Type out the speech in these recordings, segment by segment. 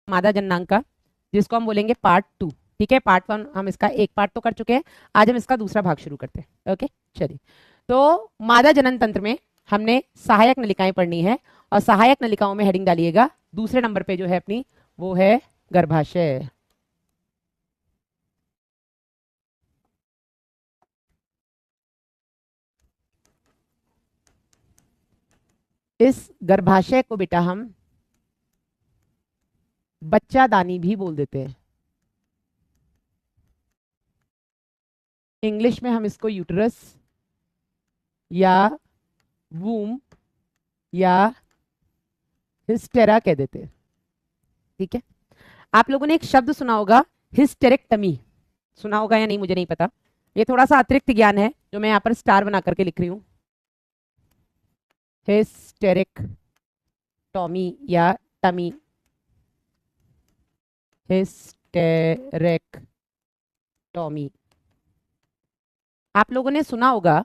मादा जननांग का, जिसको हम बोलेंगे पार्ट 2। ठीक है, पार्ट 1 हम इसका एक पार्ट तो कर चुके हैं, आज हम इसका दूसरा भाग शुरू करते हैं। ओके, चलिए। तो मादा जनन तंत्र में हमने सहायक नलिकाएं पढ़नी है, और सहायक नलिकाओं में हेडिंग डालिएगा दूसरे नंबर पे जो है अपनी, वो है गर्भाशय। इस गर्भाशय को बेटा हम बच्चादानी भी बोल देते हैं। इंग्लिश में हम इसको यूटरस या वूम या हिस्टेरा कह देते हैं। ठीक है, आप लोगों ने एक शब्द सुना होगा हिस्टेरेक्टमी, सुना होगा या नहीं मुझे नहीं पता। ये थोड़ा सा अतिरिक्त ज्ञान है जो मैं यहाँ पर स्टार बना करके लिख रही हूँ। हिस्टेरेक्टॉमी या टमी, हिस्टेरेक्टॉमी आप लोगों ने सुना होगा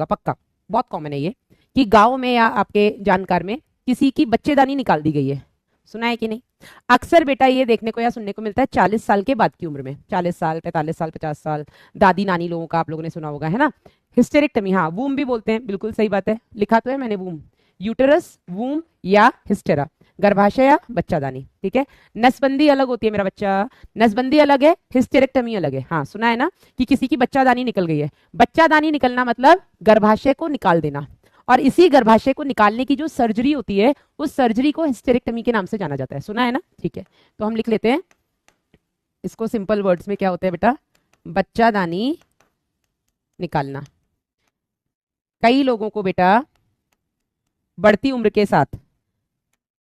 पक्का, बहुत कॉमन है ये, कि गांव में या आपके जानकार में किसी की बच्चेदानी निकाल दी गई है। सुना है कि नहीं? अक्सर बेटा ये देखने को या सुनने को मिलता है 40 साल के बाद की उम्र में, 40 साल, 45 साल, 50 साल, दादी नानी लोगों का आप लोगों ने सुना होगा, है ना। हिस्टेरेक्टमी, हाँ वूम भी बोलते हैं, बिल्कुल सही बात है, लिखा तो है मैंने वूम, यूटेरस, वूम या हिस्टेरा, गर्भाशय या बच्चादानी। ठीक है, नसबंदी अलग होती है मेरा बच्चा, नसबंदी अलग है, हिस्टेरेक्टमी अलग है। हाँ सुना है ना कि किसी की बच्चादानी निकल गई है। बच्चादानी निकलना मतलब गर्भाशय को निकाल देना, और इसी गर्भाशय को निकालने की जो सर्जरी होती है, उस सर्जरी को हिस्टेरेक्टमी के नाम से जाना जाता है। सुना है ना? ठीक है, तो हम लिख लेते हैं इसको सिंपल वर्ड्स में, क्या होता है बेटा? बच्चादानी निकालना। कई लोगों को बेटा बढ़ती उम्र के साथ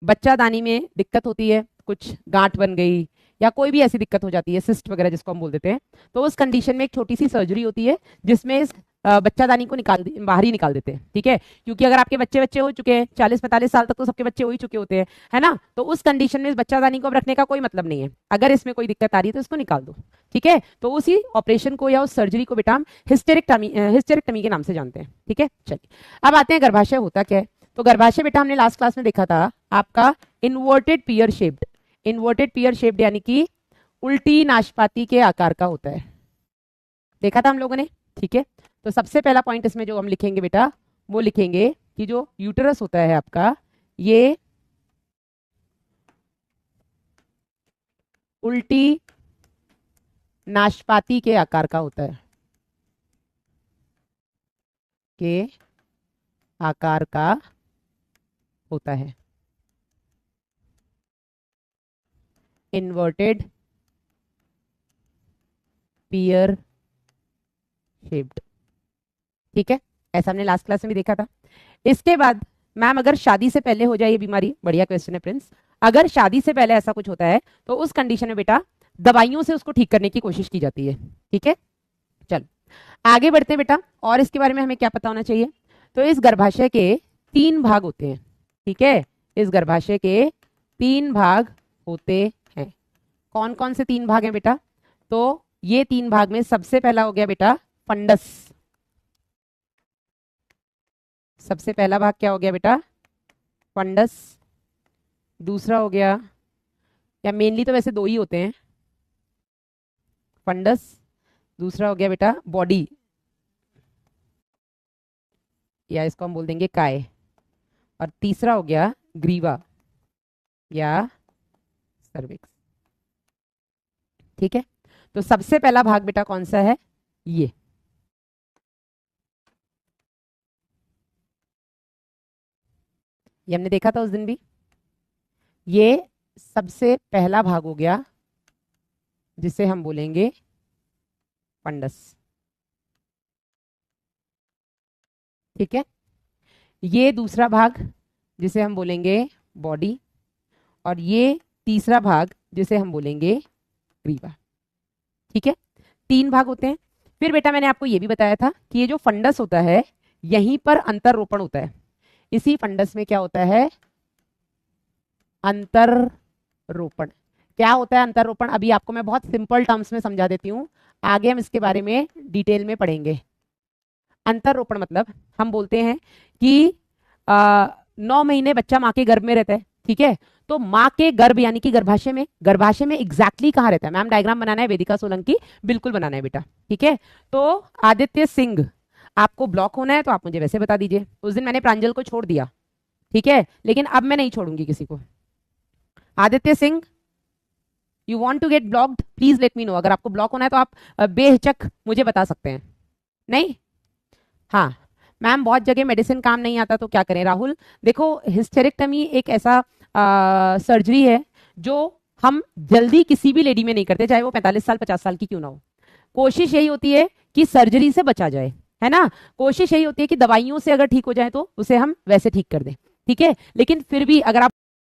बच्चादानी में दिक्कत होती है, कुछ गांठ बन गई या कोई भी ऐसी दिक्कत हो जाती है, सिस्ट वगैरह जिसको हम बोल देते हैं, तो उस कंडीशन में एक छोटी सी सर्जरी होती है जिसमें इस बच्चादानी को बाहर ही निकाल देते हैं। ठीक है, क्योंकि अगर आपके बच्चे बच्चे हो चुके हैं 40-45 साल तक, तो सबके बच्चे हो ही चुके होते हैं, है ना, तो उस कंडीशन में इस बच्चादानी को अब रखने का कोई मतलब नहीं है। अगर इसमें कोई दिक्कत आ रही है तो इसको निकाल दो। ठीक है, तो उसी ऑपरेशन को या उस सर्जरी को बेटा हम हिस्टेरेक्टमी के नाम से जानते हैं। ठीक है, चलिए अब आते हैं गर्भाशय होता क्या है। तो गर्भाशय बेटा हमने लास्ट क्लास में देखा था आपका inverted pear shaped, inverted pear shaped यानी कि उल्टी नाशपाती के आकार का होता है, देखा था हम लोगों ने। ठीक है, तो सबसे पहला पॉइंट इसमें जो हम लिखेंगे बेटा, वो लिखेंगे कि जो यूटेरस होता है आपका, ये उल्टी नाशपाती के आकार का होता है, के आकार का होता है, इन्वर्टेड पियर शेप्ड। ठीक है, ऐसा हमने लास्ट क्लास में भी देखा था। इसके बाद मैम अगर शादी से पहले हो जाए ये बीमारी, बढ़िया क्वेश्चन है प्रिंस, अगर शादी से पहले ऐसा कुछ होता है तो उस कंडीशन में बेटा दवाइयों से उसको ठीक करने की कोशिश की जाती है। ठीक है, चलो आगे बढ़ते हैं बेटा, और इसके बारे में हमें क्या पता होना चाहिए। तो इस गर्भाशय के 3 भाग होते हैं। ठीक है, इस गर्भाशय के 3 भाग होते हैं। कौन कौन से 3 भाग हैं बेटा? तो ये 3 भाग में सबसे पहला हो गया बेटा फंडस। सबसे पहला भाग क्या हो गया बेटा? फंडस। दूसरा हो गया, या मेनली तो वैसे 2 ही होते हैं, फंडस, दूसरा हो गया बेटा बॉडी, या इसको हम बोल देंगे काय, और तीसरा हो गया ग्रीवा या सर्विक्स। ठीक है, तो सबसे पहला भाग बेटा कौन सा है? ये हमने देखा था उस दिन भी। ये सबसे पहला भाग हो गया जिसे हम बोलेंगे फंडस। ठीक है, ये दूसरा भाग जिसे हम बोलेंगे बॉडी, और ये तीसरा भाग जिसे हम बोलेंगे ग्रीवा। ठीक है, 3 भाग होते हैं। फिर बेटा मैंने आपको ये भी बताया था कि ये जो फंडस होता है यहीं पर अंतररोपण होता है। इसी फंडस में क्या होता है? अंतररोपण। क्या होता है अंतररोपण? अभी आपको मैं बहुत सिंपल टर्म्स में समझा देती हूँ, आगे हम इसके बारे में डिटेल में पढ़ेंगे। अंतररोपण मतलब हम बोलते हैं कि 9 महीने बच्चा माँ के गर्भ में रहता है, ठीक है, तो माँ के गर्भ यानी कि गर्भाशय में, गर्भाशय में एग्जैक्टली कहाँ रहता है मैम? डायग्राम बनाना है वेदिका सोलंकी, बिल्कुल बनाना है बेटा, ठीक है। तो आदित्य सिंह, आपको ब्लॉक होना है तो आप मुझे वैसे बता दीजिए। उस दिन मैंने प्रांजल को छोड़ दिया, ठीक है, लेकिन अब मैं नहीं छोड़ूंगी किसी को। Aditya Singh, you want to get blocked, please let me know. अगर आपको ब्लॉक होना है तो आप बेहिचक मुझे बता सकते हैं। नहीं, हाँ मैम बहुत जगह मेडिसिन काम नहीं आता तो क्या करें? राहुल देखो, हिस्टेरेक्टमी एक ऐसा सर्जरी है जो हम जल्दी किसी भी लेडी में नहीं करते, चाहे वो 45 साल 50 साल की क्यों ना हो। कोशिश यही होती है कि सर्जरी से बचा जाए, है ना। कोशिश यही होती है कि दवाइयों से अगर ठीक हो जाए तो उसे हम वैसे ठीक कर दें, ठीक है। लेकिन फिर भी अगर आप